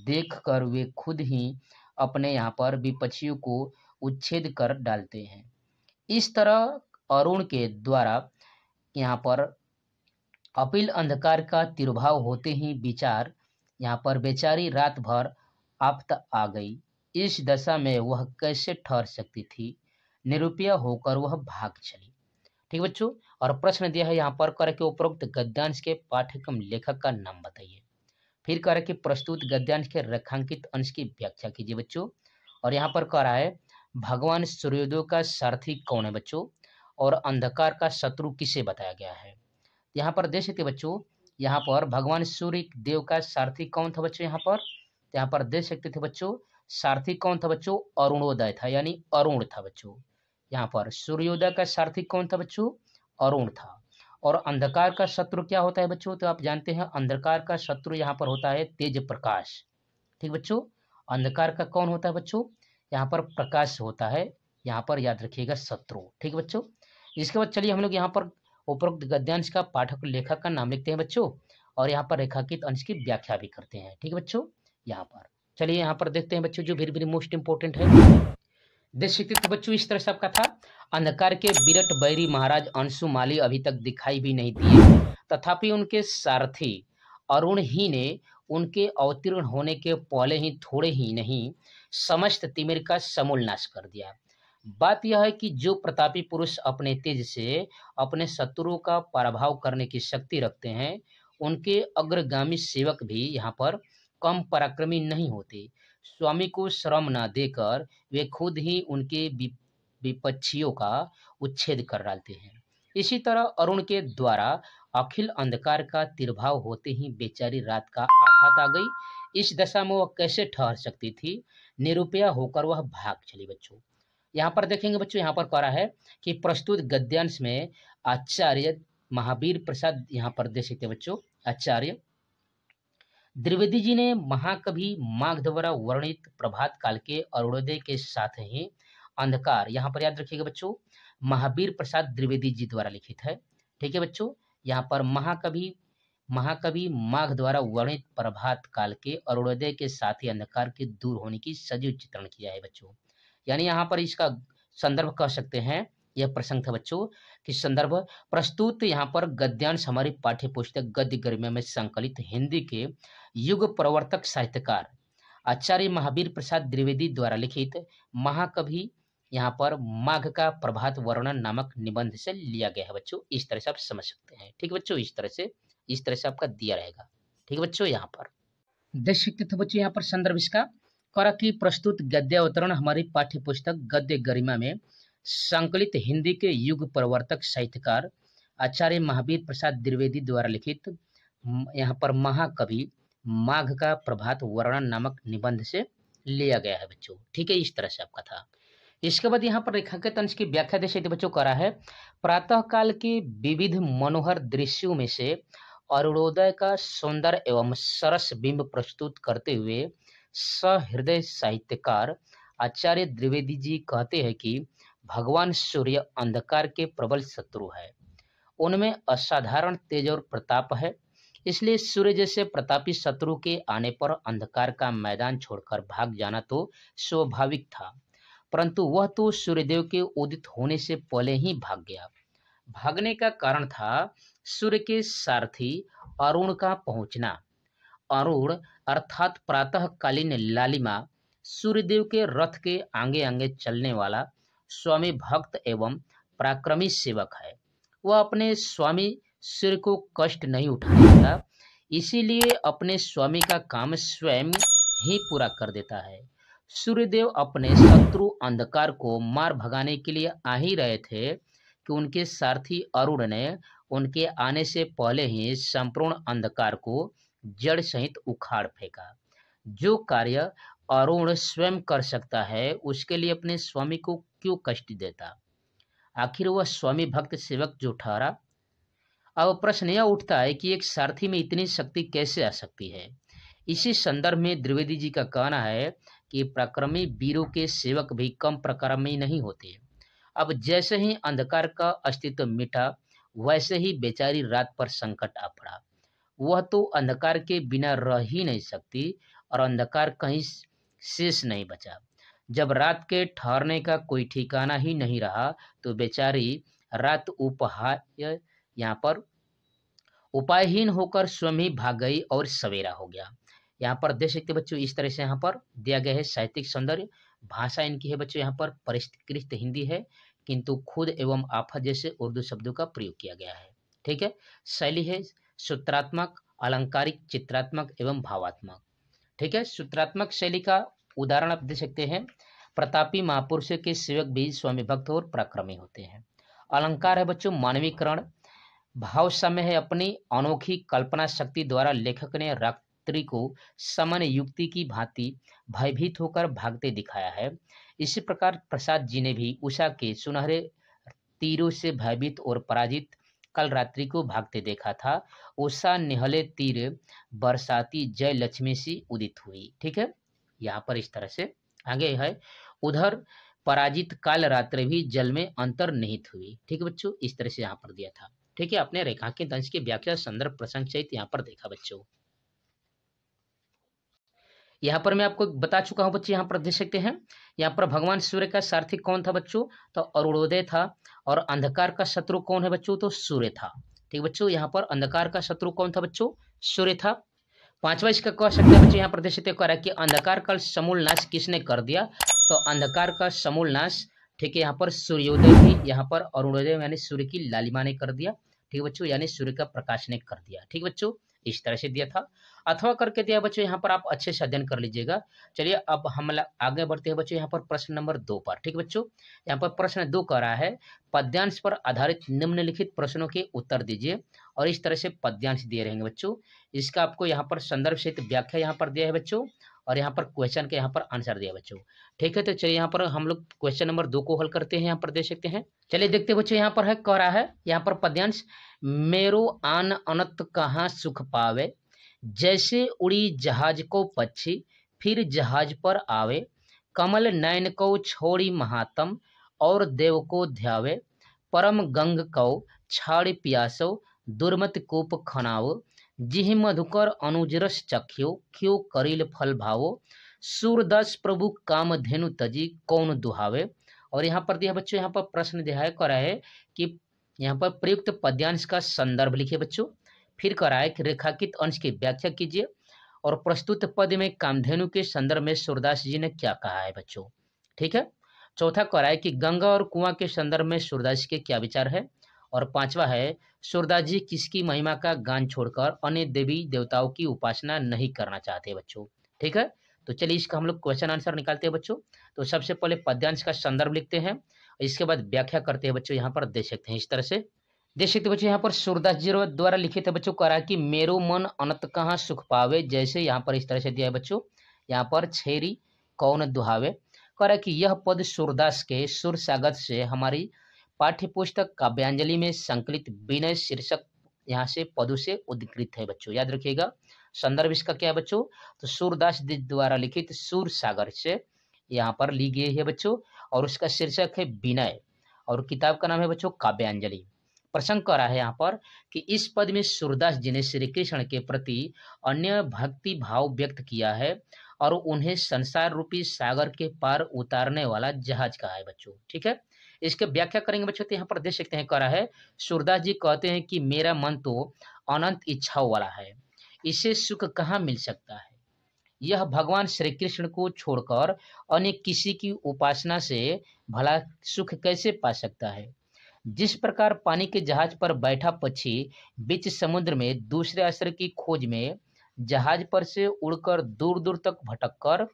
देखकर वे खुद ही अपने यहाँ पर विपक्षियों को उच्छेद कर डालते हैं। इस तरह अरुण के द्वारा यहाँ पर अपिल अंधकार का तिरुभाव होते ही विचार यहाँ पर बेचारी रात भर आफत आ गई। इस दशा में वह कैसे ठहर सकती थी, निरुपया होकर वह भाग चली। ठीक बच्चों, और प्रश्न दिया है यहाँ पर करके उपरोक्त गद्यांश के पाठ्यक्रम लेखक का नाम बताइए। फिर कह रहा है कि प्रस्तुत गद्यांश के रेखांकित अंश की व्याख्या कीजिए बच्चों। और यहाँ पर कह रहा है भगवान सूर्योदय का सारथी कौन है बच्चों, और अंधकार का शत्रु किसे बताया गया है। यहाँ पर देख सकते बच्चों, यहाँ पर भगवान सूर्य देव का सारथी कौन था बच्चों, यहाँ पर देख सकते थे बच्चों सारथी कौन था बच्चों, अरुणोदय था, यानी अरुण था बच्चों। यहाँ पर सूर्योदय का सारथी कौन था बच्चों, अरुण था। और अंधकार का शत्रु क्या होता है बच्चों, तो आप जानते हैं अंधकार का शत्रु यहाँ पर होता है तेज प्रकाश। ठीक बच्चों, अंधकार का कौन होता है बच्चों, यहाँ पर प्रकाश होता है, यहाँ पर याद रखिएगा शत्रु। ठीक बच्चों, इसके बाद चलिए हम लोग यहाँ पर उपरोक्त गद्यांश का पाठक लेखक का नाम लिखते हैं बच्चों, और यहाँ पर रेखांकित अंश की व्याख्या भी करते हैं। ठीक बच्चों, यहाँ पर चलिए यहाँ पर देखते हैं बच्चों जो वेरी वेरी मोस्ट इंपोर्टेंट है। देख सकते थे बच्चों इस तरह से आपका था अंधकार के विरट बैरी महाराज अंशुमाली अभी तक दिखाई भी नहीं दिए, तथापि उनके सारथी अरुण ही ने उनके अवतीर्ण होने के पहले ही थोड़े ही नहीं समस्त तिमिर का समूल नाश कर दिया। बात यह है कि जो प्रतापी पुरुष अपने तेज से अपने शत्रुओं का पराभव करने की शक्ति रखते हैं, उनके अग्रगामी सेवक भी यहाँ पर कम पराक्रमी नहीं होते। स्वामी को श्रम न देकर वे खुद ही उनके विपक्षियों का उच्छेद कर डालते हैं। इसी तरह अरुण के द्वारा अखिल अंधकार का तिरभाव होते ही बेचारी रात का आफत आ गई। इस दशा में वह कैसे ठहर सकती थी, निरुपया होकर वह भाग चली बच्चों। यहाँ पर देखेंगे बच्चों, यहाँ पर कह रहा है कि प्रस्तुत गद्यांश में आचार्य महावीर प्रसाद, यहाँ पर देख सकते बच्चों आचार्य द्विवेदी जी ने महाकवि माघ द्वारा वर्णित प्रभात काल के अरुणोदय के साथ ही अंधकार, यहाँ पर याद रखिएगा बच्चों महावीर प्रसाद द्विवेदी जी द्वारा लिखित है। ठीक है बच्चों, यहाँ पर महाकवि माघ द्वारा वर्णित प्रभात काल के अरुणोदय के साथ ही अंधकार के दूर होने की सजीव चित्रण किया है बच्चों। यानी यहाँ पर इसका संदर्भ कह सकते हैं, यह प्रसंग था बच्चों कि संदर्भ प्रस्तुत यहाँ पर गद्यांश हमारी पाठ्य पुस्तक गद्य गरिमा में संकलित हिंदी के युग प्रवर्तक साहित्यकार आचार्य महावीर प्रसाद द्विवेदी द्वारा लिखित महाकवि यहाँ पर माघ का प्रभात वर्णन नामक निबंध से लिया गया है बच्चों। इस तरह से आप समझ सकते हैं। ठीक है बच्चों, इस तरह से आपका दिया रहेगा। ठीक है बच्चों, यहाँ पर देख सकते थे बच्चों, यहाँ पर संदर्भ इसका करा कि प्रस्तुत गद्य अवतरण हमारी पाठ्य पुस्तक गद्य गरिमा में संकलित हिंदी के युग प्रवर्तक साहित्यकार आचार्य महावीर प्रसाद द्विवेदी द्वारा लिखित यहाँ पर महाकवि माघ का प्रभात वर्णन नामक निबंध से लिया गया है बच्चों। ठीक है, इस तरह से आपका था। इसके बाद यहाँ पर रेखांकित अंश की व्याख्या जैसे बच्चों करा है, प्रातः काल के विविध मनोहर दृश्यों में से अरुणोदय का सुंदर एवं सरस बिंब प्रस्तुत करते हुए सहृदय साहित्यकार आचार्य द्विवेदी जी कहते हैं कि भगवान सूर्य अंधकार के प्रबल शत्रु है। उनमें असाधारण तेज और प्रताप है, इसलिए सूर्य जैसे प्रतापी शत्रु के आने पर अंधकार का मैदान छोड़कर भाग जाना तो स्वाभाविक था, परंतु वह तो सूर्यदेव के उदित होने से पहले ही भाग गया। भागने का कारण था सूर्य के सारथी अरुण का पहुंचना। अरुण अर्थात प्रातःकालीन लालिमा सूर्यदेव के रथ के आगे आगे चलने वाला स्वामी भक्त एवं पराक्रमी सेवक है। वह अपने स्वामी सूर्य को कष्ट नहीं उठाने देता, इसीलिए अपने स्वामी का काम स्वयं ही पूरा कर देता है। सूर्यदेव अपने शत्रु अंधकार को मार भगाने के लिए आ ही रहे थे कि उनके सारथी अरुण ने उनके आने से पहले ही संपूर्ण अंधकार को जड़ सहित उखाड़ फेंका। जो कार्य अरुण स्वयं कर सकता है, उसके लिए अपने स्वामी को क्यों कष्ट देता? आखिर वह स्वामी भक्त सेवक जो ठहरा। अब प्रश्न यह उठता है कि एक सारथी में इतनी शक्ति कैसे आ सकती है। इसी संदर्भ में द्विवेदी जी का कहना है कि पराक्रमी वीरों के सेवक भी कम पराक्रमी नहीं होते। अब जैसे ही अंधकार का अस्तित्व मिटा, वैसे ही बेचारी रात पर संकट आ पड़ा। वह तो अंधकार के बिना रह ही नहीं सकती और अंधकार कहीं शेष नहीं बचा। जब रात के ठहरने का कोई ठिकाना ही नहीं रहा तो बेचारी रात यहाँ पर उपायहीन होकर स्वयं ही भाग गई और सवेरा हो गया। यहाँ पर देख सकते बच्चों, इस तरह से यहाँ पर दिया गया है साहित्यिक सौंदर्य। भाषा इनकी है बच्चों यहाँ पर परिष्कृत हिंदी है, किंतु खुद एवं आफत जैसे उर्दू शब्दों का प्रयोग किया गया है। ठीक है, शैली है सूत्रात्मक, अलंकारिक, चित्रात्मक एवं भावात्मक। ठीक है, सूत्रात्मक शैली का उदाहरण आप दे सकते हैं, प्रतापी महापुरुषों के सेवक भी स्वामी भक्त और पराक्रमी होते हैं। अलंकार है बच्चों मानवीकरण, भाव समय है अपनी अनोखी कल्पना शक्ति द्वारा लेखक ने रात्रि को सामान्य युक्ति की भांति भयभीत होकर भागते दिखाया है। इसी प्रकार प्रसाद जी ने भी उषा के सुनहरे तीरों से भयभीत और पराजित कल रात्रि को भागते देखा था। उषा निहले तीर बरसाती जय लक्ष्मी सी उदित हुई। ठीक है, यहाँ पर इस तरह से आगे है, उधर पराजित काल रात्रि भी जल में अंतर्निहित हुई। ठीक है बच्चों, इस तरह से यहाँ पर दिया था। ठीक है, अपने रेखांकित अंश की व्याख्या संदर्भ प्रसंग सहित यहाँ पर देखा बच्चों। यहाँ पर मैं आपको बता चुका हूँ बच्चे, यहाँ पर देख सकते हैं, यहाँ पर भगवान सूर्य का सारथी कौन था बच्चों? तो अरुणोदय था। और अंधकार का शत्रु कौन है बच्चों? तो सूर्य था। ठीक बच्चों, यहाँ पर अंधकार का शत्रु कौन था बच्चों? सूर्य था। पांचवा इसका कह सकते हैं बच्चों, यहाँ पर देख सकते हैं कि अंधकार का समूल नाश किसने कर दिया? तो अंधकार का समूल नाश, ठीक है, यहाँ पर सूर्योदय भी, यहाँ पर अरुणोदय यानी सूर्य की लालिमा ने कर दिया। ठीक बच्चों, यानी सूर्य का प्रकाश ने कर दिया। ठीक बच्चों, इस तरह से दिया था। अथवा करके दिया बच्चों, यहाँ पर आप अच्छे से अध्ययन कर लीजिएगा। चलिए अब हम आगे बढ़ते हैं बच्चों, यहाँ पर प्रश्न नंबर 2 पर। ठीक बच्चों, यहाँ पर प्रश्न 2 कह रहा है, पद्यांश पर आधारित निम्नलिखित प्रश्नों के उत्तर दीजिए। और इस तरह से पद्यांश दिए रहेंगे बच्चों। इसका आपको यहाँ पर संदर्भ सहित व्याख्या यहाँ पर दिया है बच्चों, और यहाँ पर क्वेश्चन के यहाँ पर आंसर दिया बच्चों। ठीक है, तो चलिए यहाँ पर हम लोग क्वेश्चन नंबर 2 को हल करते हैं। यहाँ पर देख सकते हैं, चलिए देखते बच्चों, यहाँ पर है कह रहा है यहाँ पर पद्यांश, मेरो आन अनत कहाँ सुख पावे, जैसे उड़ी जहाज को पक्षी फिर जहाज पर आवे, कमल नयन को छोड़ी महात्म और देव को ध्यावे, परम गंग को छाड़ पियासो दुर्मत कूप खनाओ, जिहि मधुकर अनुजरस चख्यो क्यों करिल फल भावो, सूरदास प्रभु काम धेनु तजी कौन दुहावे। और यहाँ पर दिया बच्चों, यहाँ पर प्रश्न दिया है, कह रहा है कि यहाँ पर प्रयुक्त पद्यांश का संदर्भ लिखिए बच्चों। फिर कह रहा है कि रेखांकित अंश की व्याख्या कीजिए और प्रस्तुत पद में कामधेनु के संदर्भ में सूरदास जी ने क्या कहा है बच्चों। ठीक है। चौथा कह रहा है कि गंगा और कुआं के संदर्भ में सूरदास के क्या विचार है। और पांचवा है सूरदास जी किसकी महिमा का गान छोड़कर अन्य देवी देवताओं की उपासना नहीं करना चाहते बच्चों। ठीक है। तो चलिए इसका हम लोग क्वेश्चन आंसर निकालते हैं बच्चों। तो सबसे पहले पद्यांश का संदर्भ लिखते हैं, इसके बाद व्याख्या करते हैं बच्चों। यहाँ पर देख सकते हैं इस तरह से देख सकते बच्चों, यहाँ पर सूरदास जी द्वारा लिखित है बच्चों। कह रहा है कि मेरो मन अनंत कहाँ सुख पावे, जैसे यहाँ पर इस तरह से दिया है बच्चों। यहाँ पर छेरी कौन दुहावे। कह रहा है कि यह पद सूरदास के सुर सागत से हमारी पाठ्य पुस्तक काव्यांजलि में संकलित विनय शीर्षक यहाँ से पदों से उद्धृत है बच्चों। याद रखिएगा संदर्भ इसका क्या है बच्चों, तो सूरदास जी द्वारा लिखित सुर सागर से यहाँ पर ली गई है बच्चों, और उसका शीर्षक है विनय, और किताब का नाम है बच्चों काव्यांजलि। प्रसंग कर रहा है यहाँ पर कि इस पद में सूरदास जी ने श्री कृष्ण के प्रति अन्य भक्ति भाव व्यक्त किया है और उन्हें संसार रूपी सागर के पार उतारने वाला जहाज कहा है बच्चों। ठीक है। इसके व्याख्या करेंगे बच्चों। तो यहाँ पर देख सकते हैं कह रहा है सूरदास जी कहते हैं कि मेरा मन तो अनंत इच्छाओं वाला है, इसे सुख कहाँ मिल सकता है। यह भगवान श्री कृष्ण को छोड़कर अन्य किसी की उपासना से भला सुख कैसे पा सकता है। जिस प्रकार पानी के जहाज पर बैठा पक्षी बीच समुद्र में दूसरे आश्रय की खोज में जहाज पर से उड़कर दूर दूर तक भटककर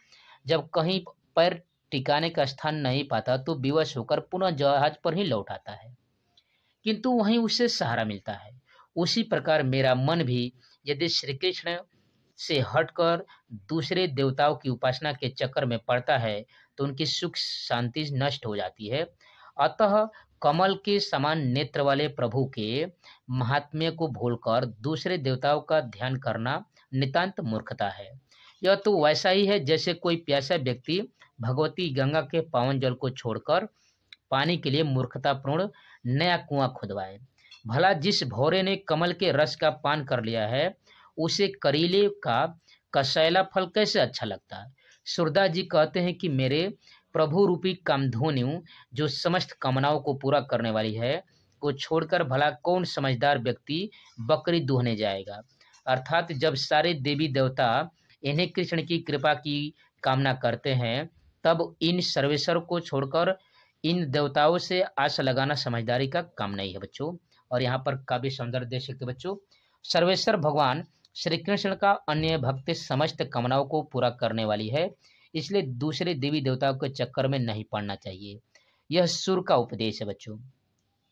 जब कहीं पैर टिकाने का स्थान नहीं पाता तो विवश होकर पुनः जहाज पर ही लौट आता है, किंतु वहीं उसे सहारा मिलता है, उसी प्रकार मेरा मन भी यदि श्री कृष्ण से हटकर दूसरे देवताओं की उपासना के चक्कर में पड़ता है तो उनकी सुख शांति नष्ट हो जाती है। अतः कमल के समान नेत्र वाले प्रभु के महात्म्य को भूलकर दूसरे देवताओं का ध्यान करना नितांत मूर्खता है। यह तो वैसा ही है जैसे कोई प्यासा व्यक्ति भगवती गंगा के पावन जल को छोड़कर पानी के लिए मूर्खतापूर्ण नया कुआं खुदवाए। भला जिस भौरे ने कमल के रस का पान कर लिया है उसे करीले का कसैला फल कैसे अच्छा लगता है। सूरदास जी कहते हैं कि मेरे प्रभु रूपी कामधेनु जो समस्त कामनाओं को पूरा करने वाली है को छोड़कर भला कौन समझदार व्यक्ति बकरी दूहने जाएगा। अर्थात जब सारे देवी देवता इन्हें कृष्ण की कृपा की कामना करते हैं तब इन सर्वेश्वर को छोड़कर इन देवताओं से आशा लगाना समझदारी का काम नहीं है बच्चों। और यहाँ पर काव्य सौंदर्य देख सकते बच्चों। सर्वेश्वर भगवान श्री कृष्ण का अन्य भक्त समस्त कामनाओं को पूरा करने वाली है, इसलिए दूसरे देवी देवताओं के चक्कर में नहीं पड़ना चाहिए। यह सुर का उपदेश है बच्चों।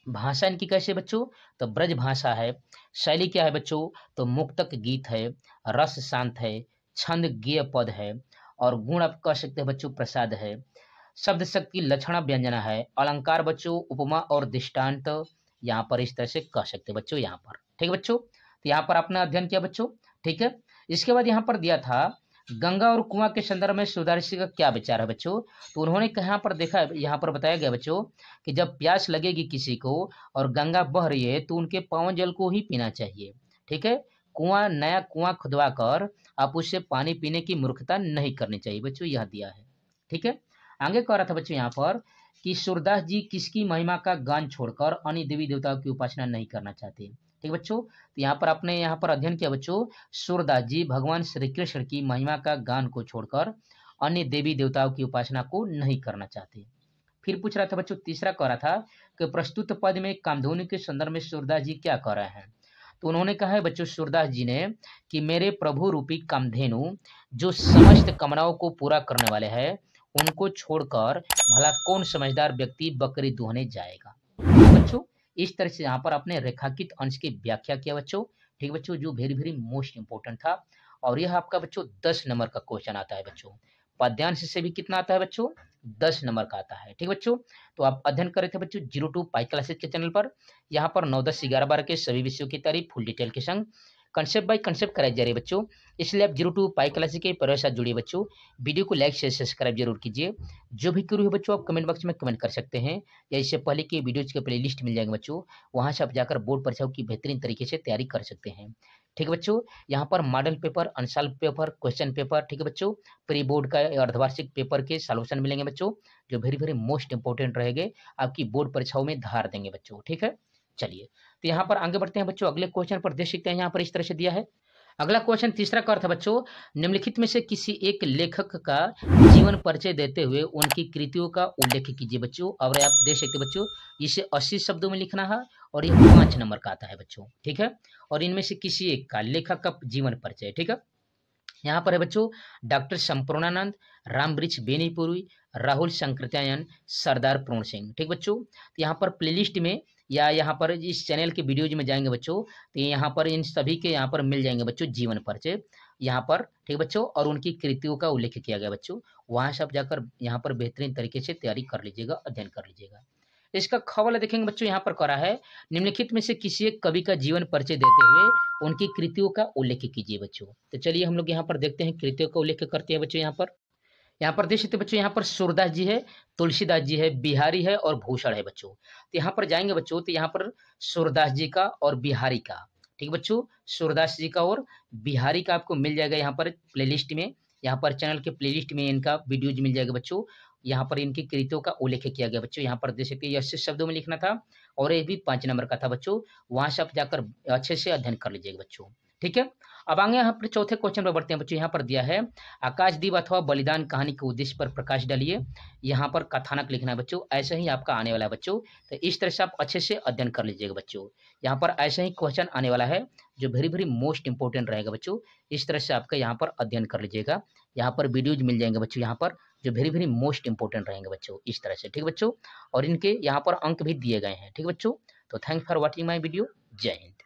भाषा इनकी कैसे बच्चों, तो ब्रज भाषा है। शैली क्या है बच्चों, तो मुक्तक गीत है, रस शांत है, छंद गेय पद है, और गुण आप कह सकते हैं बच्चों प्रसाद है। शब्द शक्ति लक्षणा व्यंजना है। अलंकार बच्चों उपमा और दृष्टांत यहाँ पर इस तरह से कह सकते हैं बच्चों यहाँ पर। ठीक है बच्चों, तो यहाँ पर आपने अध्ययन किया बच्चों। ठीक है। इसके बाद यहाँ पर दिया था गंगा और कुआं के संदर्भ में सूरदास जी का क्या विचार है बच्चों। तो उन्होंने यहाँ पर देखा, यहाँ पर बताया गया बच्चों कि जब प्यास लगेगी किसी को और गंगा बह रही है तो उनके पावन जल को ही पीना चाहिए। ठीक है। कुआं नया कुआं खुदवा कर आप उससे पानी पीने की मूर्खता नहीं करनी चाहिए बच्चों, यह दिया है। ठीक है। आगे कह रहा था बच्चों यहाँ पर कि सूरदास जी किसकी महिमा का गान छोड़कर अन्य देवी देवताओं की उपासना नहीं करना चाहते। ठीक बच्चों, तो यहाँ पर आपने यहाँ पर अध्ययन किया बच्चों, सूरदास जी भगवान श्री कृष्ण की महिमा का गान को छोड़कर अन्य देवी देवताओं की उपासना को नहीं करना चाहते। फिर पूछ रहा था बच्चों, तीसरा कह रहा था कि प्रस्तुत पद में कामधेनु के संदर्भ में सूरदास जी क्या कह रहे हैं। तो उन्होंने कहा है बच्चों सूरदास जी ने कि मेरे प्रभु रूपी कामधेनु जो समस्त कामनाओं को पूरा करने वाले हैं उनको छोड़कर भला कौन समझदार व्यक्ति बकरी दूहने जाएगा। बच्चों इस तरह से यहाँ पर आपने रेखांकित अंश की व्याख्या किया बच्चों। ठीक बच्चों, जो वेरी वेरी मोस्ट इंपोर्टेंट था। और यह आपका बच्चों 10 नंबर का क्वेश्चन आता है बच्चों। पद्यांश से भी कितना आता है बच्चों, 10 नंबर का आता है। ठीक बच्चों, तो आप अध्ययन कर रहे थे बच्चों 02 पाई क्लासेज के चैनल पर। यहाँ पर 9, 10, 11, 12 के सभी विषयों की तैयारी फुल डिटेल के संग कंसेप्ट बाय कंसेप्ट कराई जा रही है बच्चों। इसलिए आप 02 पाई क्लासेज के परिवार साथ जुड़िए बच्चों। वीडियो को लाइक शेयर सब्सक्राइब जरूर कीजिए। जो भी क्वेरी हो बच्चों आप कमेंट बॉक्स में कमेंट कर सकते हैं, या इससे पहले की वीडियोज के प्ले लिस्ट मिल जाएंगे बच्चों, वहाँ से आप जाकर बोर्ड परीक्षाओं की बेहतरीन तरीके से तैयारी कर सकते हैं। ठीक है बच्चों, यहाँ पर model paper, unsolved paper, question paper, ठीक है बच्चों, प्री बोर्ड का अर्धवार्षिक पेपर के सॉल्यूशन मिलेंगे बच्चों, जो वेरी वेरी मोस्ट इंपोर्टेंट रहेंगे, आपकी बोर्ड परीक्षाओं में धार देंगे बच्चों। ठीक है, चलिए तो यहाँ पर आगे बढ़ते हैं बच्चों। अगले क्वेश्चन पर देख सकते हैं, यहाँ पर इस तरह से दिया है, अगला क्वेश्चन तीसरा का अर्थ है बच्चों, निम्नलिखित में से किसी एक लेखक का जीवन परिचय देते हुए उनकी कृतियों का उल्लेख कीजिए बच्चों। और आप देख सकते बच्चों, इसे 80 शब्दों में लिखना है और यह 5 नंबर का आता है बच्चों, ठीक है। और इनमें से किसी एक का लेखक का जीवन परिचय, ठीक है। यहाँ पर है बच्चों डॉक्टर संपूर्णानंद, रामवृक्ष बेनीपुरी, राहुल संकृत्यायन, सरदार पूर्ण सिंह, ठीक बच्चों। तो यहाँ पर प्लेलिस्ट में या यहाँ पर इस चैनल के वीडियोज में जाएंगे बच्चों, तो यहाँ पर इन सभी के यहाँ पर मिल जाएंगे बच्चों जीवन परिचय यहाँ पर, ठीक बच्चों। और उनकी कृतियों का उल्लेख किया गया बच्चों, वहाँ से आप जाकर यहाँ पर बेहतरीन तरीके से तैयारी कर लीजिएगा, अध्ययन कर लीजिएगा। इसका ख वाला देखेंगे बच्चों, यहाँ पर करा है, निम्नलिखित में से किसी एक कवि का जीवन परिचय देते हुए उनकी कृतियों का उल्लेख कीजिए बच्चों। तो चलिए हम लोग यहाँ पर देखते हैं कृतियों का उल्लेख करते हैं बच्चों। यहाँ पर देख सकते बच्चों, यहाँ पर सूरदास जी है, तुलसीदास जी है, बिहारी है और भूषण है बच्चों। तो यहाँ पर जाएंगे बच्चों, तो यहाँ पर सूरदास जी का और बिहारी का, ठीक बच्चों, सूरदास जी का और बिहारी का आपको मिल जाएगा यहाँ पर प्लेलिस्ट में, यहाँ पर चैनल के प्लेलिस्ट में इनका वीडियोज मिल जाएगा बच्चों। यहाँ पर इनकी कृतियों का उल्लेख किया गया बच्चों। यहाँ पर देख सकते हैं 80 शब्दों में लिखना था और ये भी 5 नंबर का था बच्चों। वहां से आप जाकर अच्छे से अध्ययन कर लीजिएगा बच्चों, ठीक है। अब आगे यहाँ पर चौथे क्वेश्चन पर बढ़ते हैं बच्चों। यहाँ पर दिया है आकाशदीप अथवा बलिदान कहानी के उद्देश्य पर प्रकाश डालिए। यहाँ पर कथानक लिखना है बच्चों, ऐसे ही आपका आने वाला है बच्चों। तो इस तरह से आप अच्छे से अध्ययन कर लीजिएगा बच्चों। यहाँ पर ऐसे ही क्वेश्चन आने वाला है जो वेरी वेरी मोस्ट इंपॉर्टेंट रहेगा बच्चों। इस तरह से आपका यहाँ पर अध्ययन कर लीजिएगा। यहाँ पर वीडियोज मिल जाएंगे बच्चों, यहाँ पर जो वेरी वेरी मोस्ट इंपॉर्टेंट रहेंगे बच्चों, इस तरह से, ठीक बच्चों। और इनके यहाँ पर अंक भी दिए गए हैं, ठीक बच्चों। तो thanks for watching my video. जय हिंद।